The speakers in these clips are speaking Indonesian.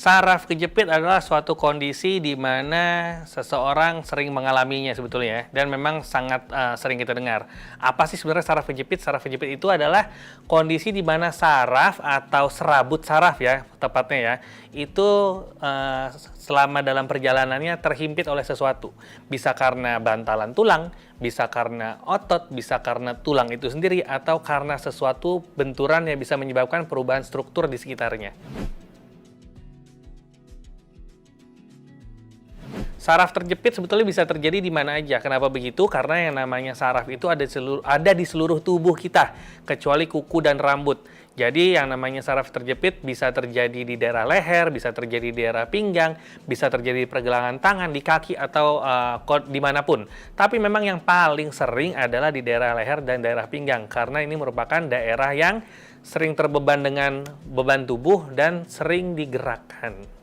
Saraf kejepit adalah suatu kondisi di mana seseorang sering mengalaminya sebetulnya ya, dan memang sangat sering kita dengar. Apa sih sebenarnya saraf kejepit? Saraf kejepit itu adalah kondisi di mana saraf atau serabut saraf ya, tepatnya ya, itu selama dalam perjalanannya terhimpit oleh sesuatu. Bisa karena bantalan tulang, bisa karena otot, bisa karena tulang itu sendiri, atau karena sesuatu benturan yang bisa menyebabkan perubahan struktur di sekitarnya. Saraf terjepit sebetulnya bisa terjadi di mana aja. Kenapa begitu? Karena yang namanya saraf itu ada di seluruh tubuh kita, kecuali kuku dan rambut. Jadi yang namanya saraf terjepit bisa terjadi di daerah leher, bisa terjadi di daerah pinggang, bisa terjadi di pergelangan tangan, di kaki, atau dimanapun. Tapi memang yang paling sering adalah di daerah leher dan daerah pinggang, karena ini merupakan daerah yang sering terbeban dengan beban tubuh dan sering digerakkan.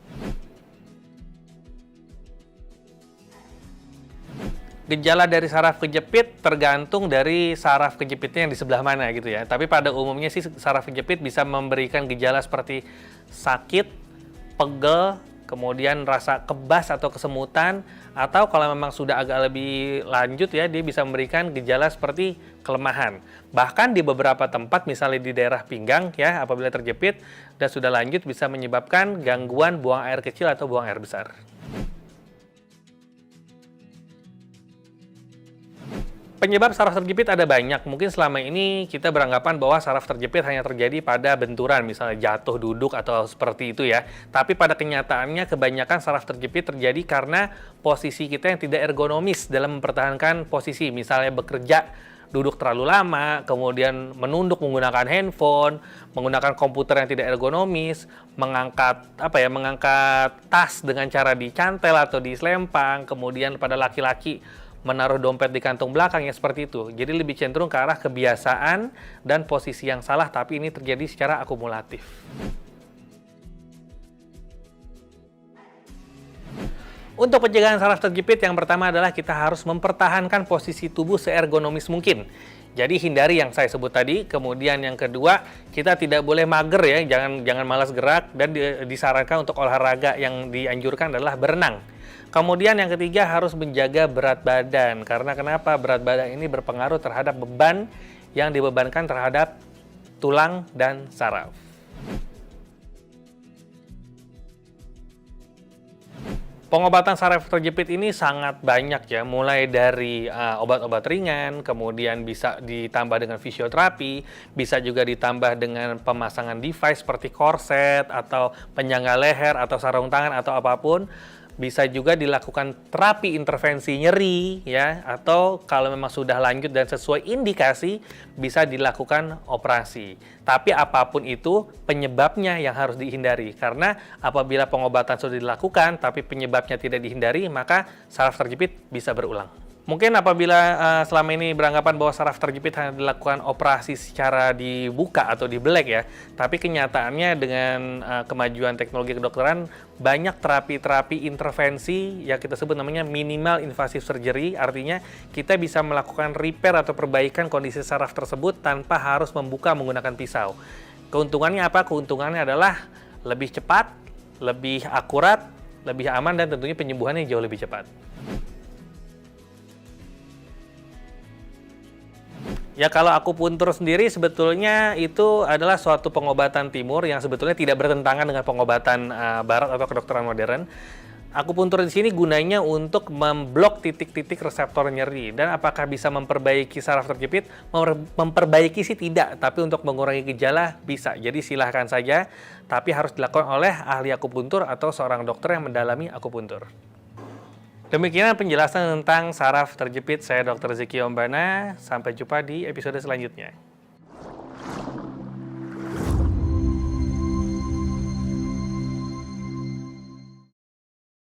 Gejala dari saraf kejepit tergantung dari saraf kejepitnya yang di sebelah mana gitu ya. Tapi pada umumnya sih saraf kejepit bisa memberikan gejala seperti sakit, pegel, kemudian rasa kebas atau kesemutan, atau kalau memang sudah agak lebih lanjut ya, dia bisa memberikan gejala seperti kelemahan. Bahkan di beberapa tempat, misalnya di daerah pinggang ya, apabila terjepit dan sudah lanjut bisa menyebabkan gangguan buang air kecil atau buang air besar. Penyebab saraf terjepit ada banyak. Mungkin selama ini kita beranggapan bahwa saraf terjepit hanya terjadi pada benturan, misalnya jatuh, duduk, atau seperti itu ya. Tapi pada kenyataannya kebanyakan saraf terjepit terjadi karena posisi kita yang tidak ergonomis dalam mempertahankan posisi. Misalnya bekerja, duduk terlalu lama, kemudian menunduk menggunakan handphone, menggunakan komputer yang tidak ergonomis, mengangkat tas dengan cara dicantel atau diselempang, kemudian pada laki-laki menaruh dompet di kantong belakang ya, seperti itu. Jadi lebih cenderung ke arah kebiasaan dan posisi yang salah, tapi ini terjadi secara akumulatif. Untuk pencegahan saraf terjepit, yang pertama adalah kita harus mempertahankan posisi tubuh seergonomis mungkin. Jadi hindari yang saya sebut tadi. Kemudian yang kedua, kita tidak boleh mager ya, jangan malas gerak, dan disarankan untuk olahraga yang dianjurkan adalah berenang. Kemudian yang ketiga, harus menjaga berat badan. Karena kenapa? Berat badan ini berpengaruh terhadap beban yang dibebankan terhadap tulang dan saraf. Pengobatan saraf terjepit ini sangat banyak ya, mulai dari obat-obat ringan, kemudian bisa ditambah dengan fisioterapi, bisa juga ditambah dengan pemasangan device seperti korset, atau penyangga leher, atau sarung tangan, atau apapun. Bisa juga dilakukan terapi intervensi nyeri ya, atau kalau memang sudah lanjut dan sesuai indikasi bisa dilakukan operasi. Tapi apapun itu, penyebabnya yang harus dihindari, karena apabila pengobatan sudah dilakukan tapi penyebabnya tidak dihindari, maka saraf terjepit bisa berulang. Mungkin apabila selama ini beranggapan bahwa saraf terjepit hanya dilakukan operasi secara dibuka atau dibelek ya, tapi kenyataannya dengan kemajuan teknologi kedokteran, banyak terapi-terapi intervensi yang kita sebut namanya minimal invasive surgery, artinya kita bisa melakukan repair atau perbaikan kondisi saraf tersebut tanpa harus membuka menggunakan pisau. Keuntungannya apa? Keuntungannya adalah lebih cepat, lebih akurat, lebih aman, dan tentunya penyembuhannya jauh lebih cepat. Ya, kalau akupuntur sendiri sebetulnya itu adalah suatu pengobatan timur yang sebetulnya tidak bertentangan dengan pengobatan barat atau kedokteran modern. Akupuntur di sini gunanya untuk memblok titik-titik reseptor nyeri, dan apakah bisa memperbaiki saraf terjepit? Memperbaiki sih tidak, tapi untuk mengurangi gejala bisa. Jadi silahkan saja, tapi harus dilakukan oleh ahli akupuntur atau seorang dokter yang mendalami akupuntur. Demikian penjelasan tentang saraf terjepit. Saya Dr. Ziki Ombana. Sampai jumpa di episode selanjutnya.